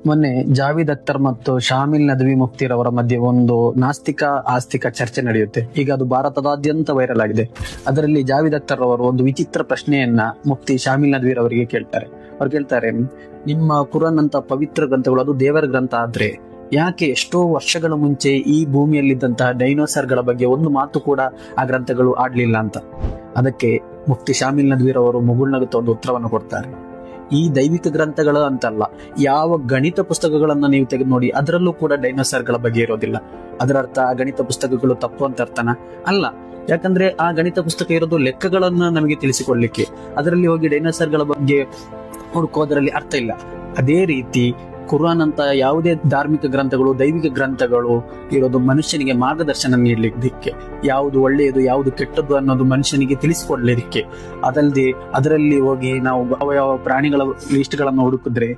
ಮೊನ್ನೆ ಜಾವೀದ್ ಅಖ್ತರ್ ಮತ್ತು ಶಾಮಿಲ್ ನದ್ವಿ ಮುಫ್ತಿರವರ ಮಧ್ಯೆ ಒಂದು ನಾಸ್ತಿಕ ಆಸ್ತಿಕ ಚರ್ಚೆ ನಡೆಯುತ್ತೆ. ಈಗ ಅದು ಭಾರತದಾದ್ಯಂತ ವೈರಲ್ ಆಗಿದೆ. ಅದರಲ್ಲಿ ಜಾವೀದ್ ಅಖ್ತರ್ ಅವರು ಒಂದು ವಿಚಿತ್ರ ಪ್ರಶ್ನೆಯನ್ನ ಮುಫ್ತಿ ಶಾಮಿಲ್ ನದ್ವಿ ಅವರಿಗೆ ಕೇಳ್ತಾರೆ. ಅವ್ರು ಕೇಳ್ತಾರೆ, ನಿಮ್ಮ ಕುರಾನ್ ಅಂತ ಪವಿತ್ರ ಗ್ರಂಥಗಳು ಅದು ದೇವರ ಗ್ರಂಥ ಆದ್ರೆ ಯಾಕೆ ಎಷ್ಟೋ ವರ್ಷಗಳ ಮುಂಚೆ ಈ ಭೂಮಿಯಲ್ಲಿದ್ದಂತಹ ಡೈನೋಸರ್ಗಳ ಬಗ್ಗೆ ಒಂದು ಮಾತು ಕೂಡ ಆ ಗ್ರಂಥಗಳು ಆಡ್ಲಿಲ್ಲ ಅಂತ. ಅದಕ್ಕೆ ಮುಫ್ತಿ ಶಾಮಿಲ್ ನದ್ವಿ ಅವರು ಮುಗುಳ್ನಗುತ್ತ ಒಂದು ಉತ್ತರವನ್ನು ಕೊಡ್ತಾರೆ. ಈ ದೈವಿಕ ಗ್ರಂಥಗಳು ಅಂತಲ್ಲ, ಯಾವ ಗಣಿತ ಪುಸ್ತಕಗಳನ್ನ ನೀವು ತೆಗೆದು ನೋಡಿ ಅದರಲ್ಲೂ ಕೂಡ ಡೈನೋಸಾರ್ಗಳ ಬಗ್ಗೆ ಇರೋದಿಲ್ಲ. ಅದರ ಅರ್ಥ ಆ ಗಣಿತ ಪುಸ್ತಕಗಳು ತಪ್ಪು ಅಂತ ಅರ್ಥನ ಅಲ್ಲ. ಯಾಕಂದ್ರೆ ಆ ಗಣಿತ ಪುಸ್ತಕ ಇರೋದು ಲೆಕ್ಕಗಳನ್ನ ನಮಗೆ ತಿಳಿಸಿಕೊಡ್ಲಿಕ್ಕೆ. ಅದರಲ್ಲಿ ಹೋಗಿ ಡೈನೋಸಾರ್ಗಳ ಬಗ್ಗೆ ಹುಡುಕೋದ್ರಲ್ಲಿ ಅರ್ಥ ಇಲ್ಲ. ಅದೇ ರೀತಿ ಕುರಾನ್ ಅಂತ ಯಾವುದೇ ಧಾರ್ಮಿಕ ಗ್ರಂಥಗಳು, ದೈವಿಕ ಗ್ರಂಥಗಳು ಇರೋದು ಮನುಷ್ಯನಿಗೆ ಮಾರ್ಗದರ್ಶನ ನೀಡಲಿಕ್ಕೆ, ಯಾವುದು ಒಳ್ಳೆಯದು ಯಾವುದು ಕೆಟ್ಟದ್ದು ಅನ್ನೋದು ಮನುಷ್ಯನಿಗೆ ತಿಳಿಸಿಕೊಡ್ಲಿಕ್ಕೆ. ಅದಲ್ಲದೆ ಅದರಲ್ಲಿ ಹೋಗಿ ನಾವು ಯಾವ ಪ್ರಾಣಿಗಳ ಲಿಸ್ಟ್ಗಳನ್ನು ಹುಡುಕಿದ್ರೆ